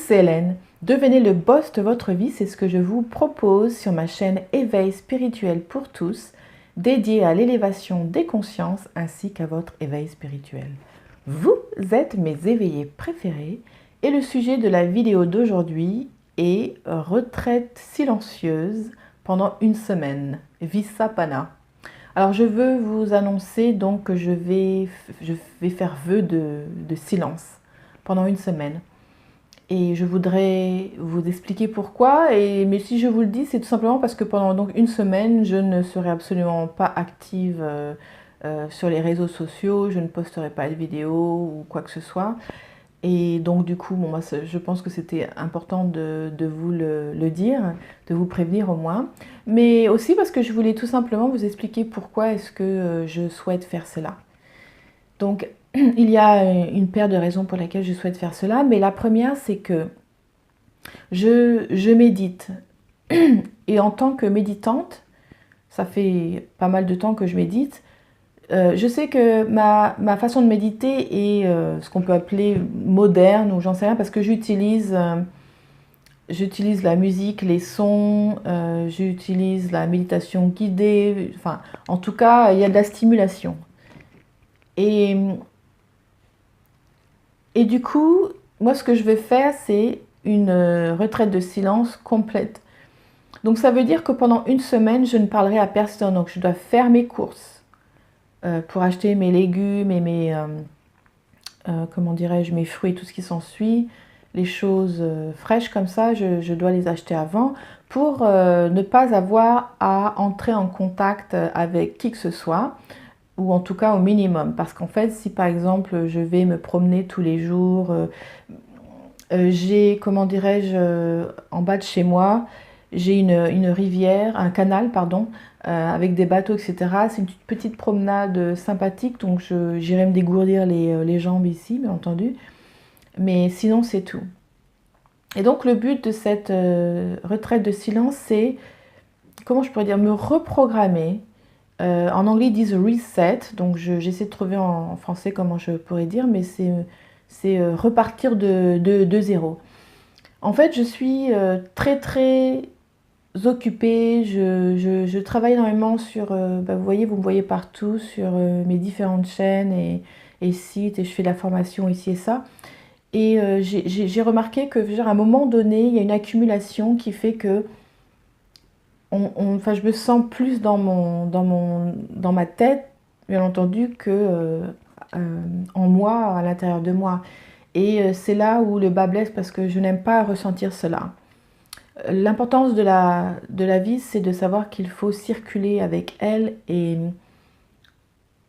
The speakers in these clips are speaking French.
c'est Hélène. Devenez le boss de votre vie, c'est ce que je vous propose sur ma chaîne Éveil spirituel pour tous, dédiée à l'élévation des consciences ainsi qu'à votre éveil spirituel. Vous êtes mes éveillés préférés et le sujet de la vidéo d'aujourd'hui est retraite silencieuse pendant une semaine, Vipassana. Alors je veux vous annoncer donc que je vais faire vœu de silence pendant une semaine. Et je voudrais vous expliquer pourquoi, mais si je vous le dis, c'est tout simplement parce que pendant donc une semaine, je ne serai absolument pas active sur les réseaux sociaux, je ne posterai pas de vidéos ou quoi que ce soit. Et donc du coup, bon, moi, je pense que c'était important de vous le dire, de vous prévenir au moins. Mais aussi parce que je voulais tout simplement vous expliquer pourquoi est-ce que je souhaite faire cela. Donc, il y a une paire de raisons pour lesquelles je souhaite faire cela, mais la première, c'est que je médite. Et en tant que méditante, ça fait pas mal de temps que je médite, je sais que ma façon de méditer est ce qu'on peut appeler moderne, ou j'en sais rien, parce que j'utilise la musique, les sons, j'utilise la méditation guidée, enfin, en tout cas, il y a de la stimulation. Et du coup, moi, ce que je vais faire, c'est une retraite de silence complète. Donc, ça veut dire que pendant une semaine, je ne parlerai à personne. Donc, je dois faire mes courses pour acheter mes légumes et mes, comment dirais-je, mes fruits, tout ce qui s'ensuit. Les choses fraîches comme ça, je dois les acheter avant pour ne pas avoir à entrer en contact avec qui que ce soit, ou en tout cas au minimum. Parce qu'en fait, si par exemple je vais me promener tous les jours, j'ai, comment dirais-je, en bas de chez moi, j'ai une rivière, un canal, pardon, avec des bateaux, etc. C'est une petite promenade sympathique, donc j'irai me dégourdir les jambes ici, bien entendu. Mais sinon, c'est tout. Et donc, le but de cette retraite de silence, c'est, comment je pourrais dire, me reprogrammer. En anglais, ils disent reset, donc j'essaie de trouver en français comment je pourrais dire, mais c'est repartir de zéro. En fait, je suis très très occupée, je travaille énormément sur, vous voyez, vous me voyez partout sur mes différentes chaînes et sites, et je fais de la formation ici et ça. Et j'ai remarqué que, genre, à un moment donné, il y a une accumulation qui fait que enfin, je me sens plus dans ma tête, bien entendu, que en moi, à l'intérieur de moi. Et c'est là où le bas blesse parce que je n'aime pas ressentir cela. L'importance de la vie, c'est de savoir qu'il faut circuler avec elle et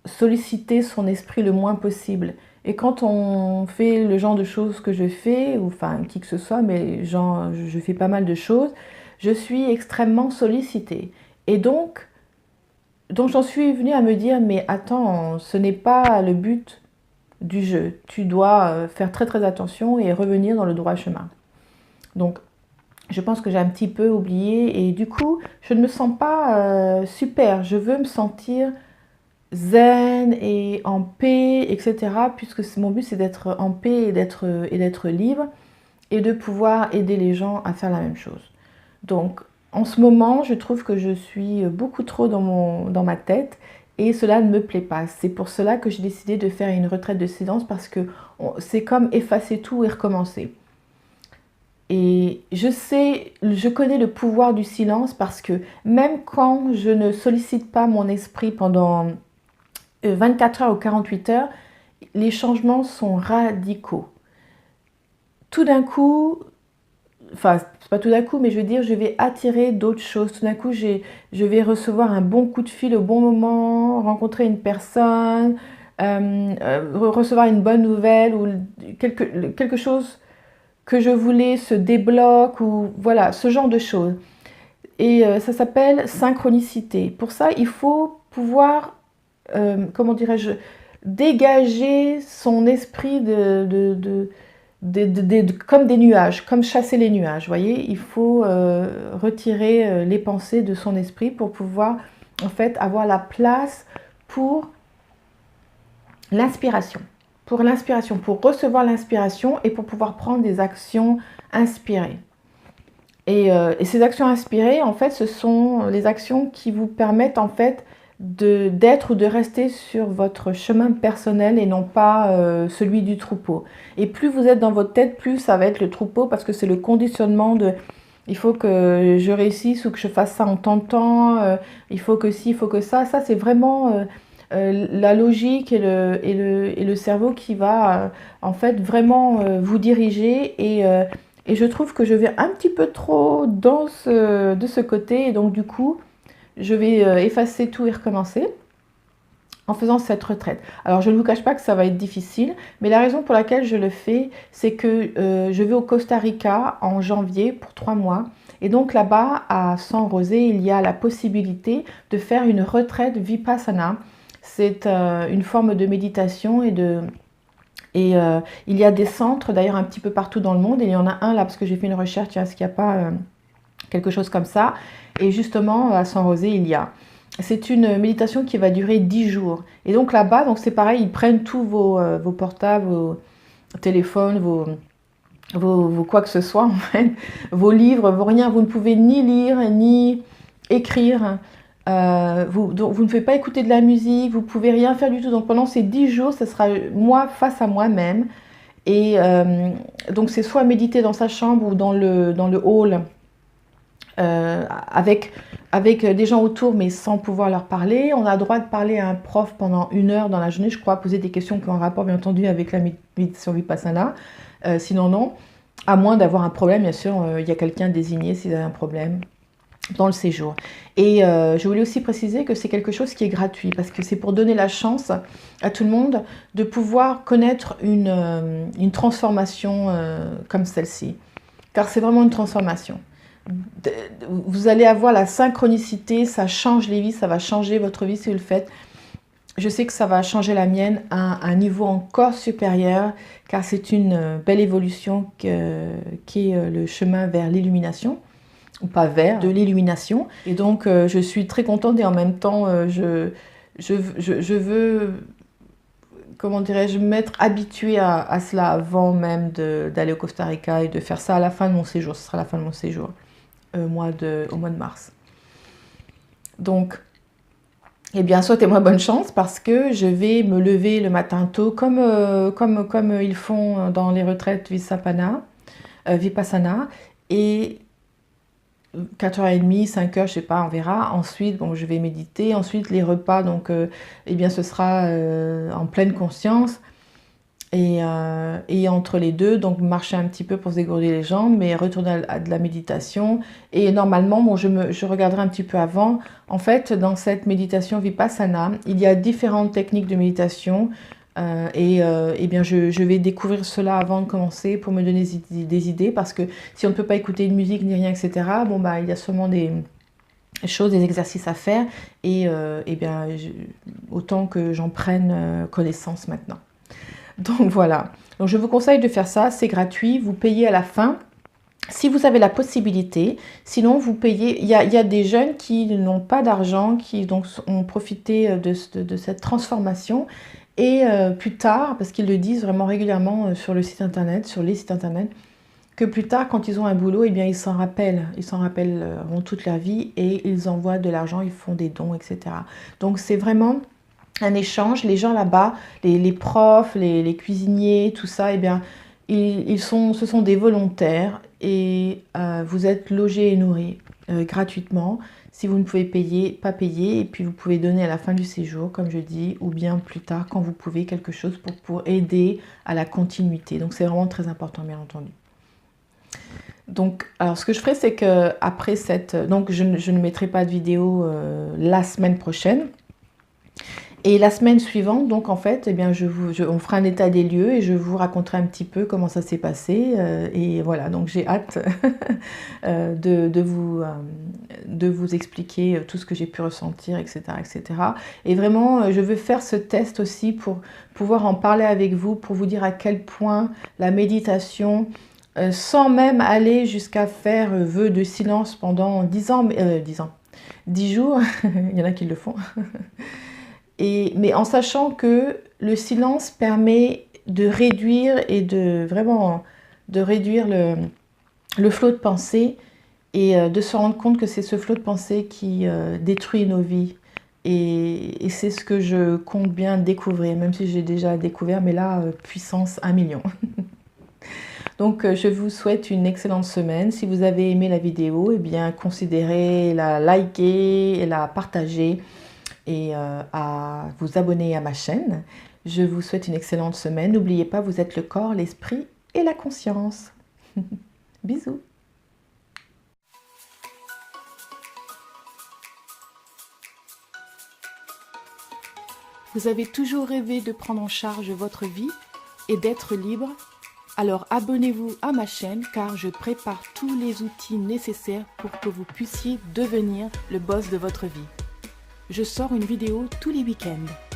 solliciter son esprit le moins possible. Et quand on fait le genre de choses que je fais, ou enfin qui que ce soit, mais genre, je fais pas mal de choses, je suis extrêmement sollicitée. Et donc j'en suis venue à me dire, mais attends, ce n'est pas le but du jeu. Tu dois faire très très attention et revenir dans le droit chemin. Donc, je pense que j'ai un petit peu oublié et du coup, je ne me sens pas super. Je veux me sentir zen et en paix, etc. Puisque mon but, c'est d'être en paix et d'être libre et de pouvoir aider les gens à faire la même chose. Donc, en ce moment, je trouve que je suis beaucoup trop dans ma tête et cela ne me plaît pas. C'est pour cela que j'ai décidé de faire une retraite de silence parce que c'est comme effacer tout et recommencer. Et je connais le pouvoir du silence parce que même quand je ne sollicite pas mon esprit pendant 24 heures ou 48 heures, les changements sont radicaux. Tout d'un coup, enfin, c'est pas tout d'un coup, mais je veux dire, je vais attirer d'autres choses. Tout d'un coup, je vais recevoir un bon coup de fil au bon moment, rencontrer une personne, recevoir une bonne nouvelle ou quelque chose que je voulais se débloque ou voilà, ce genre de choses. Et ça s'appelle synchronicité. Pour ça, il faut pouvoir, comment dirais-je, dégager son esprit comme des nuages, comme chasser les nuages. Voyez, il faut retirer les pensées de son esprit pour pouvoir en fait avoir la place pour l'inspiration, pour l'inspiration, pour recevoir l'inspiration et pour pouvoir prendre des actions inspirées. Et ces actions inspirées, en fait, ce sont les actions qui vous permettent, en fait, d'être ou de rester sur votre chemin personnel et non pas celui du troupeau. Et plus vous êtes dans votre tête, plus ça va être le troupeau parce que c'est le conditionnement de il faut que je réussisse ou que je fasse ça en tant de temps, il faut que ci, il faut que ça. Ça, c'est vraiment la logique et le cerveau qui va en fait vraiment vous diriger et je trouve que je vais un petit peu trop de ce côté et donc du coup je vais effacer tout et recommencer en faisant cette retraite. Alors je ne vous cache pas que ça va être difficile, mais la raison pour laquelle je le fais, c'est que je vais au Costa Rica en janvier pour 3 mois. Et donc là-bas, à San José, il y a la possibilité de faire une retraite Vipassana. C'est une forme de méditation et il y a des centres d'ailleurs un petit peu partout dans le monde. Et il y en a un là parce que j'ai fait une recherche, tiens, est-ce qu'il n'y a pas quelque chose comme ça? Et justement, à San José, il y a. C'est une méditation qui va durer 10 jours. Et donc là-bas, donc c'est pareil, ils prennent tous vos portables, vos téléphones, vos quoi que ce soit, en fait, vos livres, vos rien. Vous ne pouvez ni lire, ni écrire. Donc vous ne pouvez pas écouter de la musique, vous ne pouvez rien faire du tout. Donc pendant ces 10 jours, ce sera moi face à moi-même. Et donc c'est soit méditer dans sa chambre ou dans le hall avec des gens autour mais sans pouvoir leur parler. On a le droit de parler à un prof pendant 1 heure dans la journée, je crois, poser des questions qui ont un rapport bien entendu avec la méditation Vipassana. Sinon non, à moins d'avoir un problème, bien sûr, il y a quelqu'un désigné s'il a un problème dans le séjour. Et je voulais aussi préciser que c'est quelque chose qui est gratuit parce que c'est pour donner la chance à tout le monde de pouvoir connaître une transformation comme celle-ci. Car c'est vraiment une transformation. Vous allez avoir la synchronicité, ça change les vies, ça va changer votre vie si vous le faites. Je sais que ça va changer la mienne à un niveau encore supérieur, car c'est une belle évolution qui est le chemin vers l'illumination, ou pas vers, de l'illumination. Et donc, je suis très contente et en même temps, je veux, comment dirais-je, m'être habituée à cela avant même d'aller au Costa Rica et de faire ça à la fin de mon séjour. Ce sera la fin de mon séjour. Au mois de mars. Donc, eh bien, souhaitez-moi bonne chance parce que je vais me lever le matin tôt comme ils font dans les retraites Vipassana et 4h30, 5h, je sais pas, on verra. Ensuite, bon, je vais méditer. Ensuite, les repas, donc, eh bien, ce sera en pleine conscience. Et entre les deux, donc marcher un petit peu pour se dégourdir les jambes, mais retourner à de la méditation. Et normalement, bon, je regarderai un petit peu avant. En fait, dans cette méditation Vipassana, il y a différentes techniques de méditation. Eh bien, je vais découvrir cela avant de commencer pour me donner des idées. Parce que si on ne peut pas écouter de musique ni rien, etc., bon, bah, il y a sûrement des choses, des exercices à faire. Et eh bien, autant que j'en prenne connaissance maintenant. Donc voilà, donc je vous conseille de faire ça, c'est gratuit, vous payez à la fin si vous avez la possibilité, sinon vous payez, il y a des jeunes qui n'ont pas d'argent, qui donc ont profité de cette transformation et plus tard, parce qu'ils le disent vraiment régulièrement sur le site internet, sur les sites internet, que plus tard quand ils ont un boulot, eh bien ils s'en rappelleront toute leur vie et ils envoient de l'argent, ils font des dons, etc. Donc c'est vraiment un échange, les gens là-bas, les profs, les cuisiniers, tout ça, eh bien, ce sont des volontaires et vous êtes logés et nourris gratuitement. Si vous ne pouvez pas payer, et puis vous pouvez donner à la fin du séjour, comme je dis, ou bien plus tard quand vous pouvez quelque chose pour aider à la continuité. Donc c'est vraiment très important, bien entendu. Donc, alors ce que je ferai, c'est que après donc je ne mettrai pas de vidéo la semaine prochaine. Et la semaine suivante, donc en fait, eh bien, on fera un état des lieux et je vous raconterai un petit peu comment ça s'est passé. Et voilà, donc j'ai hâte de vous expliquer tout ce que j'ai pu ressentir, etc., etc. Et vraiment, je veux faire ce test aussi pour pouvoir en parler avec vous, pour vous dire à quel point la méditation, sans même aller jusqu'à faire vœu de silence pendant 10 jours, il y en a qui le font. Mais en sachant que le silence permet de réduire et de vraiment de réduire le flot de pensée et de se rendre compte que c'est ce flot de pensée qui détruit nos vies. Et c'est ce que je compte bien découvrir, même si j'ai déjà découvert, mais là, puissance 1 million. Donc, je vous souhaite une excellente semaine. Si vous avez aimé la vidéo, eh bien, considérez la liker et la partager et à vous abonner à ma chaîne. Je vous souhaite une excellente semaine. N'oubliez pas, vous êtes le corps, l'esprit et la conscience. Bisous. Vous avez toujours rêvé de prendre en charge votre vie et d'être libre? Alors abonnez-vous à ma chaîne car je prépare tous les outils nécessaires pour que vous puissiez devenir le boss de votre vie. Je sors une vidéo tous les week-ends.